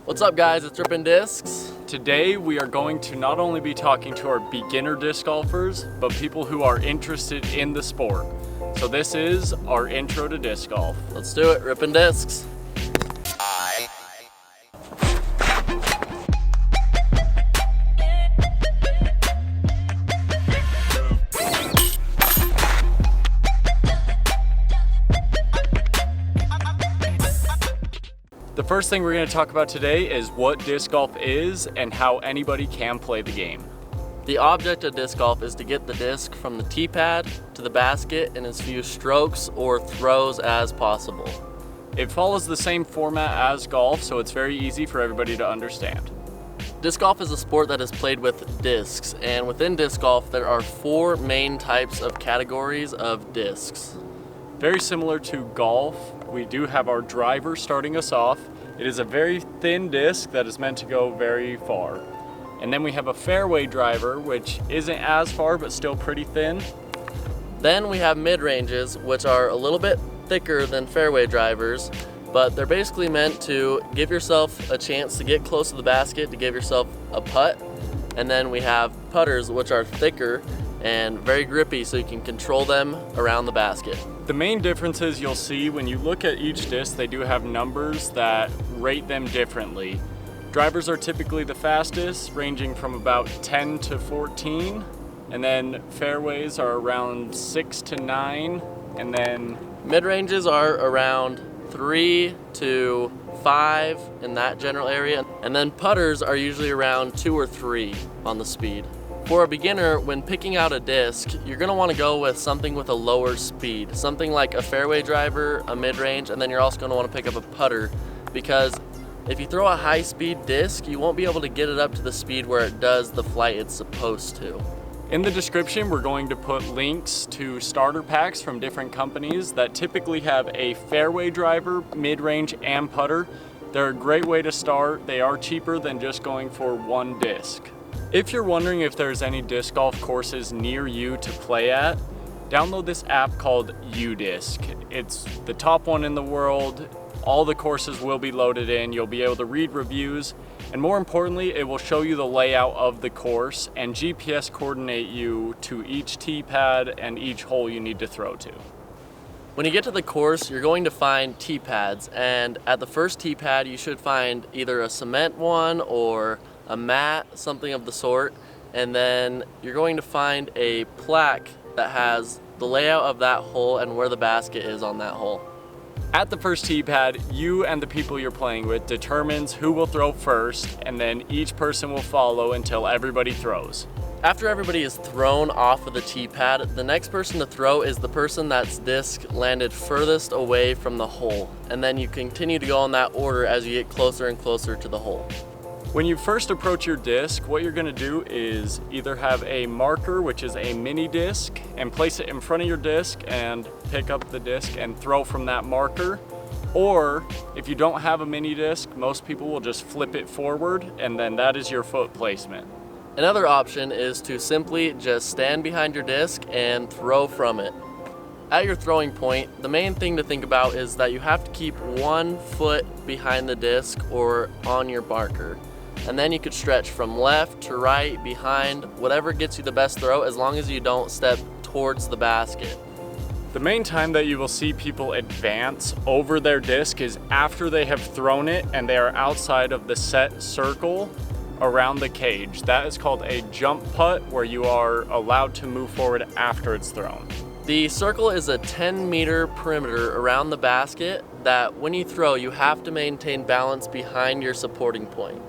What's up guys, it's Rippin Discs. Today we are going to not only be talking to our beginner disc golfers, but people who are interested in the sport. So this is our intro to disc golf. Let's do it, Rippin Discs. The first thing we're going to talk about today is what disc golf is and how anybody can play the game. The object of disc golf is to get the disc from the tee pad to the basket in as few strokes or throws as possible. It follows the same format as golf, so it's very easy for everybody to understand. Disc golf is a sport that is played with discs, and within disc golf there are 4 main types of categories of discs. Very similar to golf, we do have our driver starting us off. It is a very thin disc that is meant to go very far. And then we have a fairway driver, which isn't as far but still pretty thin. Then we have mid-ranges, which are a little bit thicker than fairway drivers, but they're basically meant to give yourself a chance to get close to the basket, to give yourself a putt. And then we have putters, which are thicker and very grippy, so you can control them around the basket. The main differences you'll see when you look at each disc, they do have numbers that rate them differently. Drivers are typically the fastest, ranging from about 10 to 14, and then fairways are around 6 to 9, and then mid-ranges are around 3 to 5 in that general area, and then putters are usually around 2 or 3 on the speed. For a beginner, when picking out a disc, you're going to want to go with something with a lower speed, something like a fairway driver, a mid-range, and then you're also going to want to pick up a putter, because if you throw a high-speed disc, you won't be able to get it up to the speed where it does the flight it's supposed to. In the description, we're going to put links to starter packs from different companies that typically have a fairway driver, mid-range, and putter. They're a great way to start. They are cheaper than just going for one disc. If you're wondering if there's any disc golf courses near you to play at, download this app called UDisc. It's the top one in the world. All the courses will be loaded in. You'll be able to read reviews, and more importantly, it will show you the layout of the course and GPS coordinate you to each tee pad and each hole you need to throw to. When you get to the course, you're going to find tee pads, and at the first tee pad you should find either a cement one or a mat, something of the sort, and then you're going to find a plaque that has the layout of that hole and where the basket is on that hole. At the first tee pad, you and the people you're playing with determines who will throw first, and then each person will follow until everybody throws. After everybody is thrown off of the tee pad, the next person to throw is the person that's disc landed furthest away from the hole, and then you continue to go in that order as you get closer and closer to the hole. When you first approach your disc, what you're going to do is either have a marker, which is a mini disc, and place it in front of your disc and pick up the disc and throw from that marker. Or if you don't have a mini disc, most people will just flip it forward, and then that is your foot placement. Another option is to simply just stand behind your disc and throw from it. At your throwing point, the main thing to think about is that you have to keep 1 foot behind the disc or on your marker. And then you could stretch from left to right, behind, whatever gets you the best throw, as long as you don't step towards the basket. The main time that you will see people advance over their disc is after they have thrown it and they are outside of the set circle around the cage. That is called a jump putt, where you are allowed to move forward after it's thrown. The circle is a 10-meter perimeter around the basket that when you throw, you have to maintain balance behind your supporting point.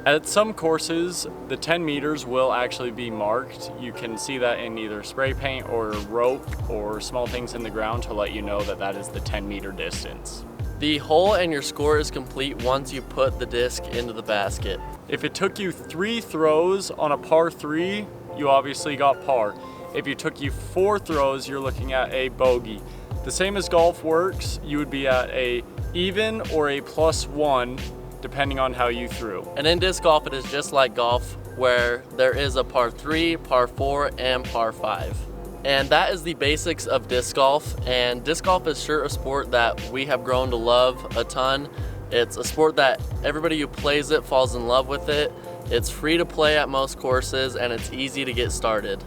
At some courses, the 10 meters will actually be marked. You can see that in either spray paint or rope or small things in the ground to let you know that that is the 10-meter distance. The hole and your score is complete once you put the disc into the basket. If it took you 3 throws on a par 3, you obviously got par. If it took you 4 throws, you're looking at a bogey. The same as golf works, you would be at a even or a +1, depending on how you threw. And in disc golf, it is just like golf, where there is a par 3, par 4, and par 5. And that is the basics of disc golf, and disc golf is sure a sport that we have grown to love a ton. It's a sport that everybody who plays it falls in love with it. It's free to play at most courses and it's easy to get started.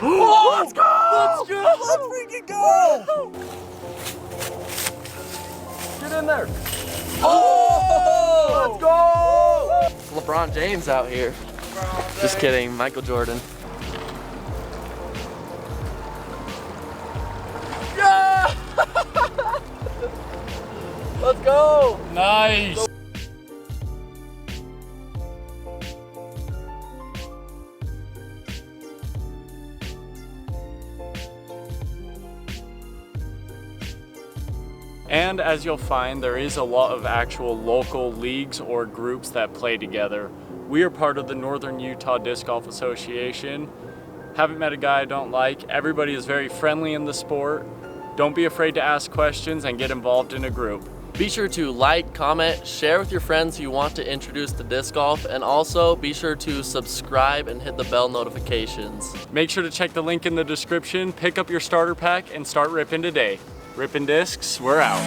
Oh, let's go! Let's go! Let's freaking go! Get in there! Oh! Let's go! LeBron James out here. Just kidding, Michael Jordan. Yeah! Let's go! Nice. And as you'll find, there is a lot of actual local leagues or groups that play together. We are part of the Northern Utah Disc Golf Association. Haven't met a guy I don't like. Everybody is very friendly in the sport. Don't be afraid to ask questions and get involved in a group. Be sure to like, comment, share with your friends who you want to introduce to disc golf, and also be sure to subscribe and hit the bell notifications. Make sure to check the link in the description, pick up your starter pack, and start ripping today. Rippin' Discs, we're out.